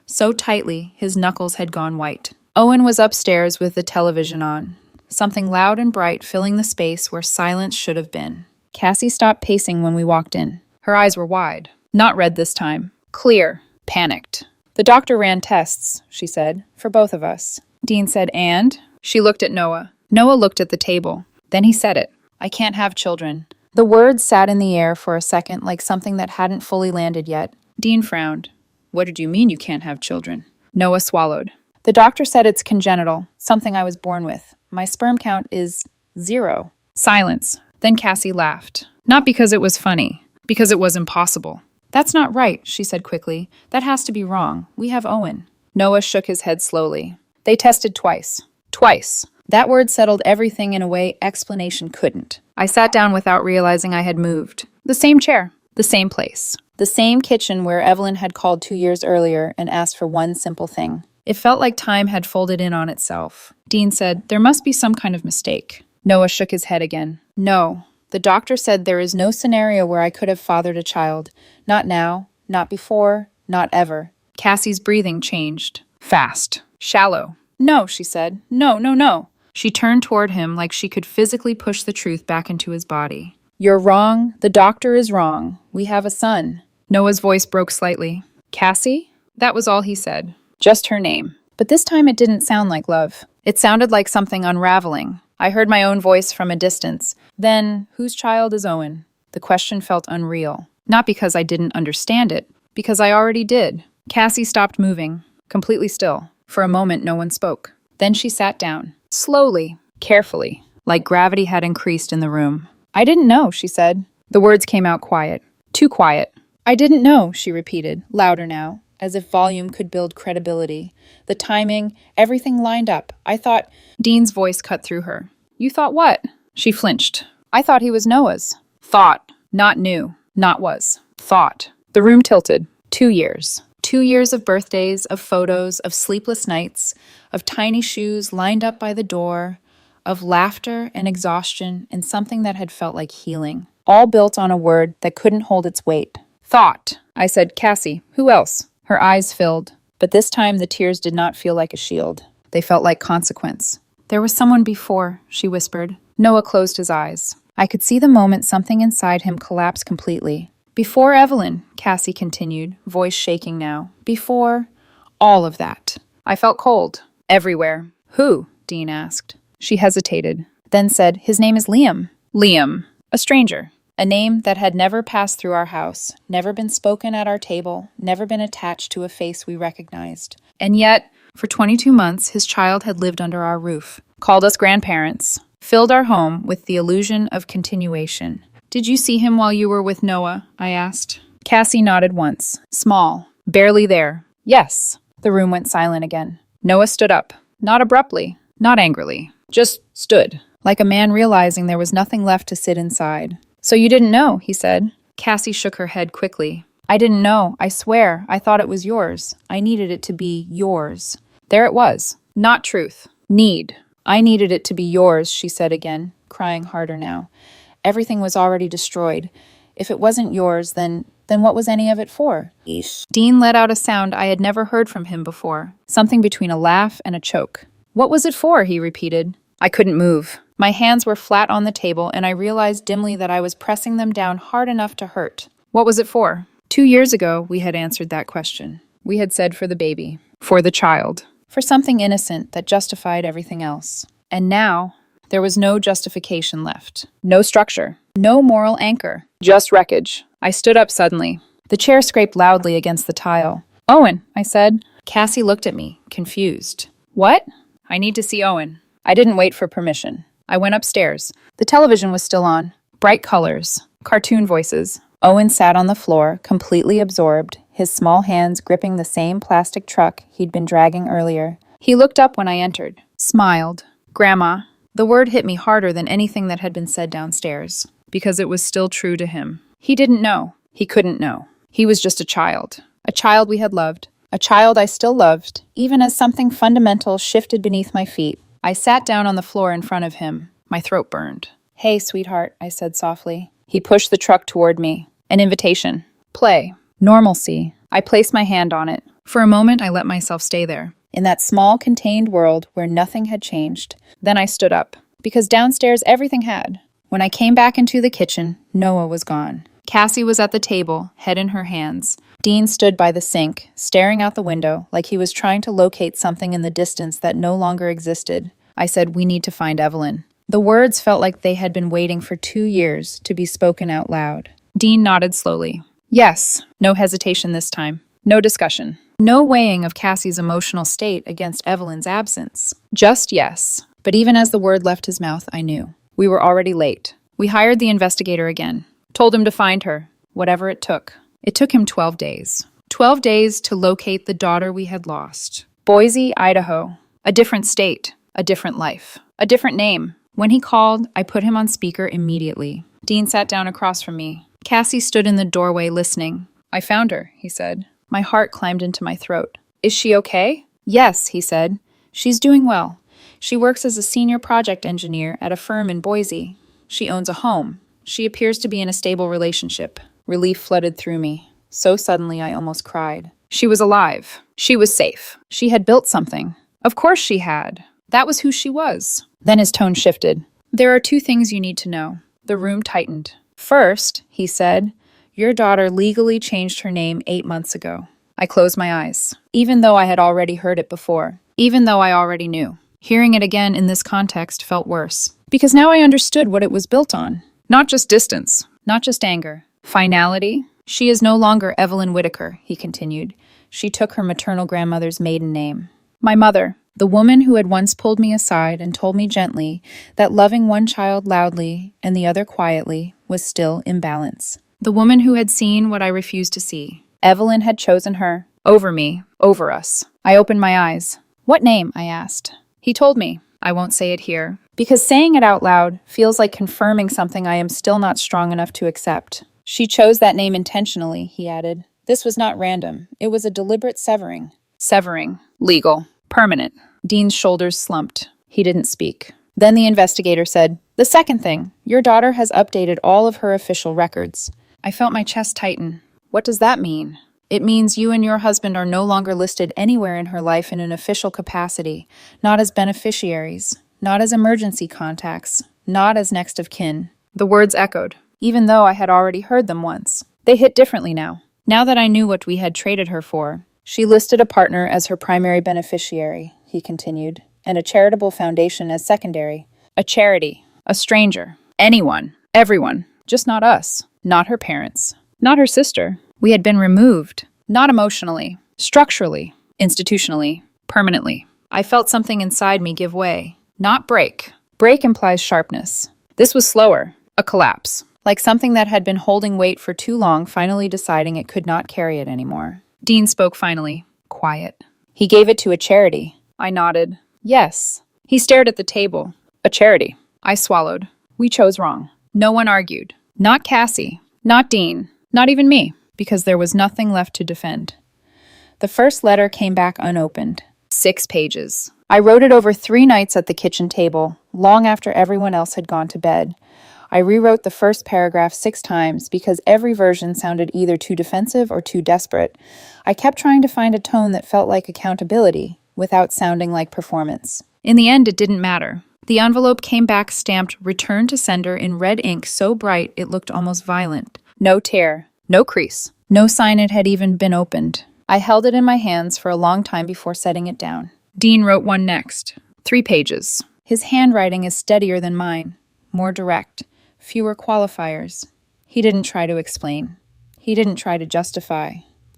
So tightly, his knuckles had gone white. Owen was upstairs with the television on, something loud and bright filling the space where silence should have been. Cassie stopped pacing when we walked in. Her eyes were wide. Not red this time. Clear. Panicked. The doctor ran tests, she said, for both of us. Dean said, and? She looked at Noah. Noah looked at the table. Then he said it. I can't have children. The words sat in the air for a second like something that hadn't fully landed yet. Dean frowned. What did you mean you can't have children? Noah swallowed. The doctor said it's congenital, something I was born with. My sperm count is 0. Silence. Then Cassie laughed. Not because it was funny, Because it was impossible. That's not right, she said quickly. That has to be wrong. We have Owen. Noah shook his head slowly. They tested twice. Twice. That word settled everything in a way explanation couldn't. I sat down without realizing I had moved. The same chair. The same place. The same kitchen where Evelyn had called 2 years earlier and asked for one simple thing. It felt like time had folded in on itself. Dean said, "There must be some kind of mistake." Noah shook his head again. "No. The doctor said there is no scenario where I could have fathered a child. Not now, not before, not ever." Cassie's breathing changed. Fast. Shallow. "No," she said. "No, no, no." She turned toward him like she could physically push the truth back into his body. "You're wrong. The doctor is wrong. We have a son." Noah's voice broke slightly. "Cassie?" That was all he said. Just her name. But this time it didn't sound like love. It sounded like something unraveling. I heard my own voice from a distance. "Then, whose child is Owen?" The question felt unreal. Not because I didn't understand it, because I already did. Cassie stopped moving, completely still. For a moment, no one spoke. Then she sat down, slowly, carefully, like gravity had increased in the room. "I didn't know," she said. The words came out quiet. Too quiet. "I didn't know," she repeated, louder now, as if volume could build credibility. The timing, everything lined up. I thought... Dean's voice cut through her. "You thought what?" She flinched. "I thought he was Noah's." Thought. Not knew. Not was. Thought. The room tilted. 2 years. 2 years of birthdays, of photos, of sleepless nights, of tiny shoes lined up by the door, of laughter and exhaustion and something that had felt like healing. All built on a word that couldn't hold its weight. Thought. I said, "Cassie, who else?" Her eyes filled, but this time the tears did not feel like a shield. They felt like consequence. "There was someone before," she whispered. Noah closed his eyes. I could see the moment something inside him collapse completely. "Before Evelyn," Cassie continued, voice shaking now. "Before all of that." I felt cold. Everywhere. "Who?" Dean asked. She hesitated, then said, "His name is Liam." Liam. A stranger. A name that had never passed through our house, never been spoken at our table, never been attached to a face we recognized. And yet, for 22 months, his child had lived under our roof, called us grandparents, filled our home with the illusion of continuation. "Did you see him while you were with Noah?" I asked. Cassie nodded once. Small. Barely there. "Yes." The room went silent again. Noah stood up. Not abruptly. Not angrily. Just stood. Like a man realizing there was nothing left to sit inside. "So you didn't know," he said. Cassie shook her head quickly. "I didn't know. I swear. I thought it was yours. I needed it to be yours." There it was. Not truth. Need. "I needed it to be yours," she said again, crying harder now. "Everything was already destroyed. If it wasn't yours, then what was any of it for?" Eesh. Dean let out a sound I had never heard from him before. Something between a laugh and a choke. "What was it for?" he repeated. I couldn't move. My hands were flat on the table, and I realized dimly that I was pressing them down hard enough to hurt. What was it for? 2 years ago, we had answered that question. We had said for the baby. For the child. For something innocent that justified everything else. And now, there was no justification left. No structure. No moral anchor. Just wreckage. I stood up suddenly. The chair scraped loudly against the tile. "Owen," I said. Cassie looked at me, confused. "What?" "I need to see Owen." I didn't wait for permission. I went upstairs. The television was still on. Bright colors. Cartoon voices. Owen sat on the floor, completely absorbed, his small hands gripping the same plastic truck he'd been dragging earlier. He looked up when I entered. Smiled. "Grandma." The word hit me harder than anything that had been said downstairs, because it was still true to him. He didn't know. He couldn't know. He was just a child. A child we had loved. A child I still loved, even as something fundamental shifted beneath my feet. I sat down on the floor in front of him. My throat burned. "Hey, sweetheart," I said softly. He pushed the truck toward me. An invitation. Play. Normalcy. I placed my hand on it. For a moment, I let myself stay there. In that small, contained world where nothing had changed. Then I stood up. Because downstairs, everything had. When I came back into the kitchen, Noah was gone. Cassie was at the table, head in her hands. Dean stood by the sink, staring out the window, like he was trying to locate something in the distance that no longer existed. I said, "We need to find Evelyn." The words felt like they had been waiting for 2 years to be spoken out loud. Dean nodded slowly. Yes. No hesitation this time. No discussion. No weighing of Cassie's emotional state against Evelyn's absence. Just yes. But even as the word left his mouth, I knew. We were already late. We hired the investigator again. Told him to find her. whatever it took. It took him 12 days. 12 days to locate the daughter we had lost. Boise, Idaho. A different state. A different life. A different name. When he called, I put him on speaker immediately. Dean sat down across from me. Cassie stood in the doorway listening. I found her, he said. My heart climbed into my throat. Is she okay? Yes, he said. She's doing well. She works as a senior project engineer at a firm in Boise. She owns a home. She appears to be in a stable relationship. Relief flooded through me. So suddenly I almost cried. She was alive. She was safe. She had built something. Of course she had. That was who she was. Then his tone shifted. There are 2 things you need to know. The room tightened. First, he said, your daughter legally changed her name 8 months ago. I closed my eyes, even though I had already heard it before, even though I already knew. Hearing it again in this context felt worse, because now I understood what it was built on. Not just distance, not just anger. Finality. She is no longer Evelyn Whitaker, he continued. She took her maternal grandmother's maiden name. My mother, the woman who had once pulled me aside and told me gently that loving one child loudly and the other quietly was still imbalance. The woman who had seen what I refused to see. Evelyn had chosen her, over me, over us. I opened my eyes. What name? I asked. He told me. I won't say it here, because saying it out loud feels like confirming something I am still not strong enough to accept. She chose that name intentionally, he added. This was not random. It was a deliberate severing. Severing. Legal. Permanent. Dean's shoulders slumped. He didn't speak. Then the investigator said, the second thing, your daughter has updated all of her official records. I felt my chest tighten. What does that mean? It means you and your husband are no longer listed anywhere in her life in an official capacity, not as beneficiaries, not as emergency contacts, not as next of kin. The words echoed, even though I had already heard them once. They hit differently now. Now that I knew what we had traded her for, she listed a partner as her primary beneficiary, he continued, and a charitable foundation as secondary. A charity, a stranger, anyone, everyone, just not us, not her parents, not her sister. We had been removed, not emotionally, structurally, institutionally, permanently. I felt something inside me give way, not break. Break implies sharpness. This was slower, a collapse, like something that had been holding weight for too long finally deciding it could not carry it anymore. Dean spoke finally, quiet. He gave it to a charity. I nodded. Yes. He stared at the table. A charity. I swallowed. We chose wrong. No one argued. Not Cassie. Not Dean. Not even me. Because there was nothing left to defend. The first letter came back unopened. 6 pages. I wrote it over 3 nights at the kitchen table, long after everyone else had gone to bed. I rewrote the first paragraph 6 times because every version sounded either too defensive or too desperate. I kept trying to find a tone that felt like accountability, without sounding like performance. In the end, it didn't matter. The envelope came back stamped "Return to Sender" in red ink so bright it looked almost violent. No tear. No crease. No sign it had even been opened. I held it in my hands for a long time before setting it down. Dean wrote one next. 3 pages. His handwriting is steadier than mine. More direct. Fewer qualifiers. He didn't try to explain. He didn't try to justify.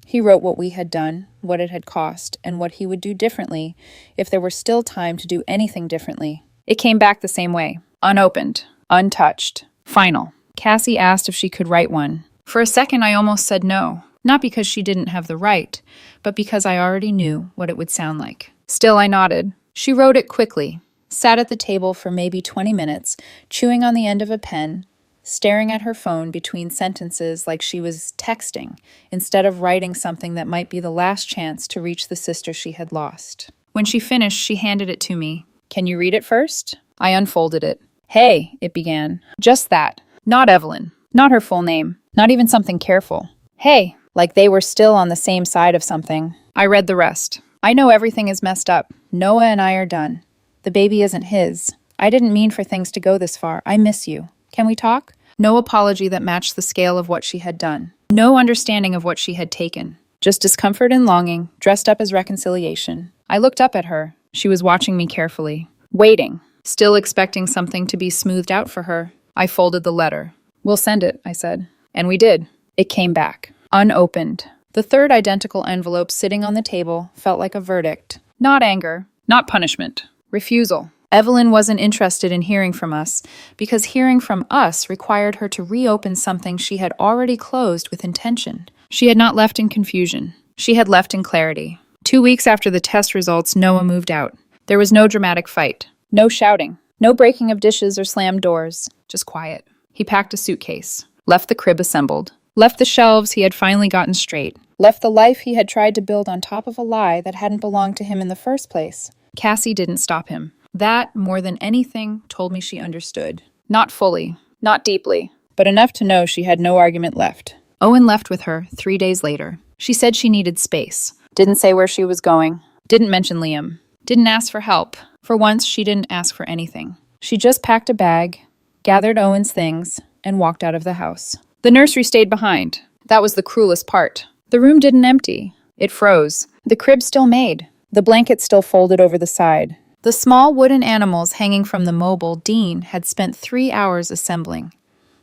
He wrote what we had done, what it had cost, and what he would do differently if there were still time to do anything differently. It came back the same way. Unopened. Untouched. Final. Cassie asked if she could write one. For a second, I almost said no, not because she didn't have the right, but because I already knew what it would sound like. Still, I nodded. She wrote it quickly, sat at the table for maybe 20 minutes, chewing on the end of a pen, staring at her phone between sentences like she was texting, instead of writing something that might be the last chance to reach the sister she had lost. When she finished, she handed it to me. Can you read it first? I unfolded it. Hey, it began. Just that. Not Evelyn. Not her full name. Not even something careful. Hey, like they were still on the same side of something. I read the rest. I know everything is messed up. Noah and I are done. The baby isn't his. I didn't mean for things to go this far. I miss you. Can we talk? No apology that matched the scale of what she had done. No understanding of what she had taken. Just discomfort and longing, dressed up as reconciliation. I looked up at her. She was watching me carefully. Waiting. Still expecting something to be smoothed out for her. I folded the letter. We'll send it, I said. And we did. It came back. Unopened. The third identical envelope sitting on the table felt like a verdict. Not anger. Not punishment. Refusal. Evelyn wasn't interested in hearing from us because hearing from us required her to reopen something she had already closed with intention. She had not left in confusion. She had left in clarity. 2 weeks after the test results, Noah moved out. There was no dramatic fight, no shouting, no breaking of dishes or slammed doors, just quiet. He packed a suitcase, left the crib assembled, left the shelves he had finally gotten straight, left the life he had tried to build on top of a lie that hadn't belonged to him in the first place. Cassie didn't stop him. That, more than anything, told me she understood. Not fully, not deeply, but enough to know she had no argument left. Owen left with her 3 days later. She said she needed space. Didn't say where she was going. Didn't mention Liam. Didn't ask for help. For once, she didn't ask for anything. She just packed a bag, gathered Owen's things, and walked out of the house. The nursery stayed behind. That was the cruelest part. The room didn't empty. It froze. The crib still made. The blanket still folded over the side. The small wooden animals hanging from the mobile Dean had spent 3 hours assembling,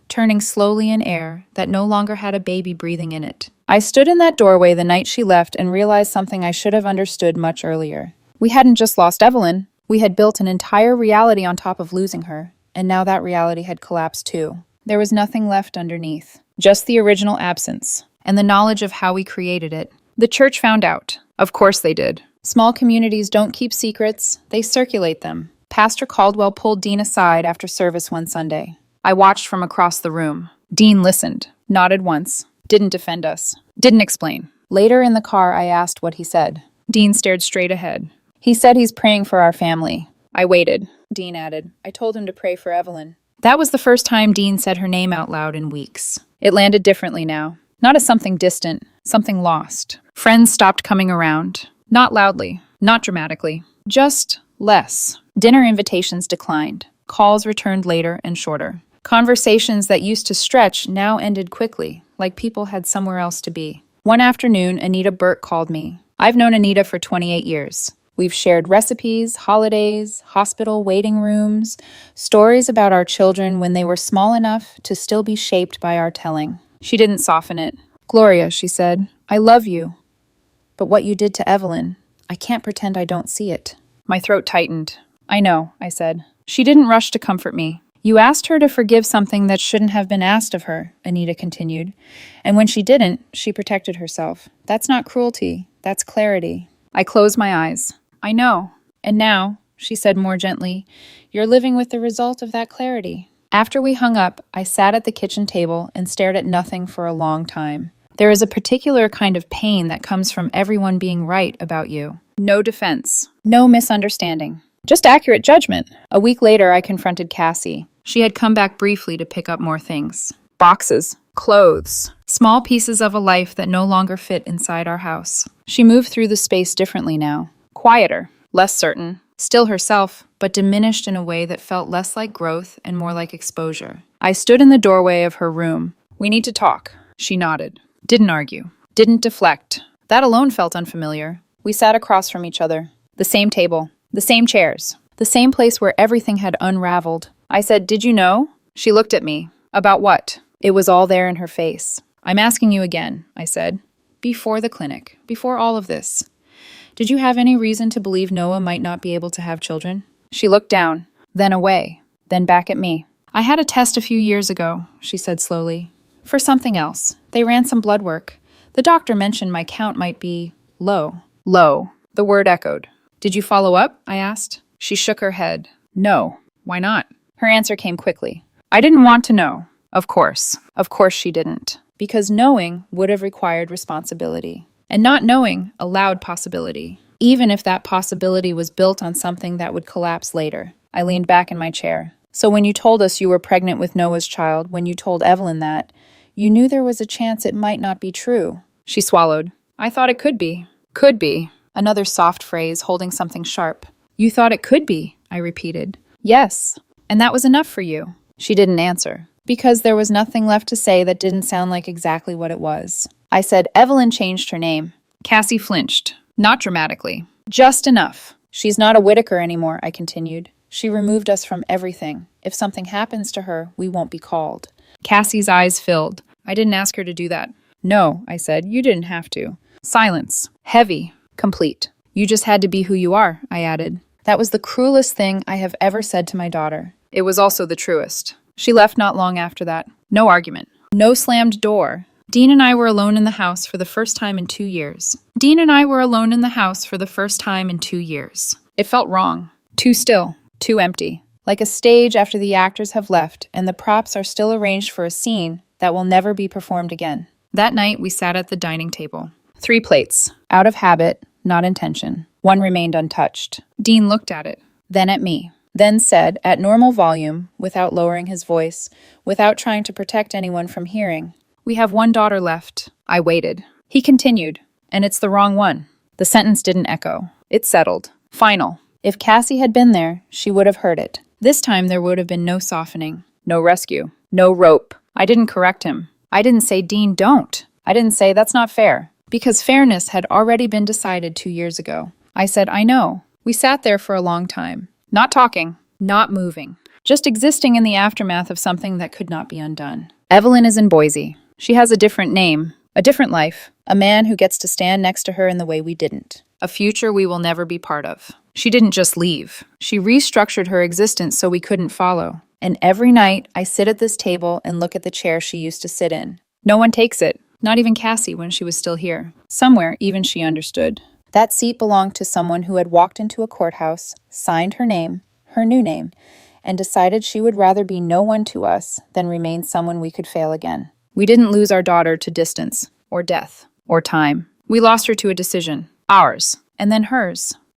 turning slowly in air that no longer had a baby breathing in it. I stood in that doorway the night she left and realized something I should have understood much earlier. We hadn't just lost Evelyn. We had built an entire reality on top of losing her, and now that reality had collapsed too. There was nothing left underneath, just the original absence, and the knowledge of how we created it. The church found out. Of course they did. Small communities don't keep secrets, they circulate them. Pastor Caldwell pulled Dean aside after service one Sunday. I watched from across the room. Dean listened, nodded once, didn't defend us, didn't explain. Later in the car, I asked what he said. Dean stared straight ahead. He said he's praying for our family. I waited. Dean added, I told him to pray for Evelyn. That was the first time Dean said her name out loud in weeks. It landed differently now. Not as something distant, something lost. Friends stopped coming around. Not loudly, not dramatically, just less. Dinner invitations declined. Calls returned later and shorter. Conversations that used to stretch now ended quickly, like people had somewhere else to be. One afternoon, Anita Burt called me. I've known Anita for 28 years. We've shared recipes, holidays, hospital waiting rooms, stories about our children when they were small enough to still be shaped by our telling. She didn't soften it. Gloria, she said, I love you. But what you did to Evelyn, I can't pretend I don't see it. My throat tightened. I know, I said. She didn't rush to comfort me. You asked her to forgive something that shouldn't have been asked of her, Anita continued. And when she didn't, she protected herself. That's not cruelty. That's clarity. I closed my eyes. I know. And now, she said more gently, you're living with the result of that clarity. After we hung up, I sat at the kitchen table and stared at nothing for a long time. There is a particular kind of pain that comes from everyone being right about you. No defense. No misunderstanding. Just accurate judgment. A week later, I confronted Cassie. She had come back briefly to pick up more things. Boxes. Clothes. Small pieces of a life that no longer fit inside our house. She moved through the space differently now. Quieter. Less certain. Still herself, but diminished in a way that felt less like growth and more like exposure. I stood in the doorway of her room. We need to talk. She nodded. Didn't argue. Didn't deflect. That alone felt unfamiliar. We sat across from each other. The same table. The same chairs. The same place where everything had unraveled. I said, did you know? She looked at me. About what? It was all there in her face. I'm asking you again, I said. Before the clinic. Before all of this. Did you have any reason to believe Noah might not be able to have children? She looked down. Then away. Then back at me. I had a test a few years ago, she said slowly. For something else. They ran some blood work. The doctor mentioned my count might be low. Low. The word echoed. Did you follow up? I asked. She shook her head. No. Why not? Her answer came quickly. I didn't want to know. Of course. Of course she didn't. Because knowing would have required responsibility. And not knowing allowed possibility. Even if that possibility was built on something that would collapse later. I leaned back in my chair. So when you told us you were pregnant with Noah's child, when you told Evelyn that, you knew there was a chance it might not be true. She swallowed. I thought it could be. Could be. Another soft phrase holding something sharp. You thought it could be, I repeated. Yes. And that was enough for you. She didn't answer. Because there was nothing left to say that didn't sound like exactly what it was. I said, Evelyn changed her name. Cassie flinched. Not dramatically. Just enough. She's not a Whitaker anymore, I continued. She removed us from everything. If something happens to her, we won't be called. Cassie's eyes filled. I didn't ask her to do that. No, I said, you didn't have to. Silence. Heavy. Complete. You just had to be who you are, I added. That was the cruelest thing I have ever said to my daughter. It was also the truest. She left not long after that. No argument. No slammed door. Dean and I were alone in the house for the first time in 2 years. It felt wrong. Too still. Too empty. Like a stage after the actors have left and the props are still arranged for a scene that will never be performed again. That night, we sat at the dining table. 3 plates. Out of habit, not intention. 1 remained untouched. Dean looked at it, then at me, then said, at normal volume, without lowering his voice, without trying to protect anyone from hearing, "We have 1 daughter left." I waited. He continued, "And it's the wrong one." The sentence didn't echo. It settled. Final. If Cassie had been there, she would have heard it. This time there would have been no softening, no rescue, no rope. I didn't correct him. I didn't say, "Dean, don't." I didn't say, "That's not fair," because fairness had already been decided 2 years ago. I said, "I know." We sat there for a long time, not talking, not moving, just existing in the aftermath of something that could not be undone. Evelyn is in Boise. She has a different name, a different life, a man who gets to stand next to her in the way we didn't, a future we will never be part of. She didn't just leave. She restructured her existence so we couldn't follow. And every night, I sit at this table and look at the chair she used to sit in. No one takes it, not even Cassie when she was still here. Somewhere, even she understood. That seat belonged to someone who had walked into a courthouse, signed her name, her new name, and decided she would rather be no one to us than remain someone we could fail again. We didn't lose our daughter to distance, or death, or time. We lost her to a decision. Ours, and then hers.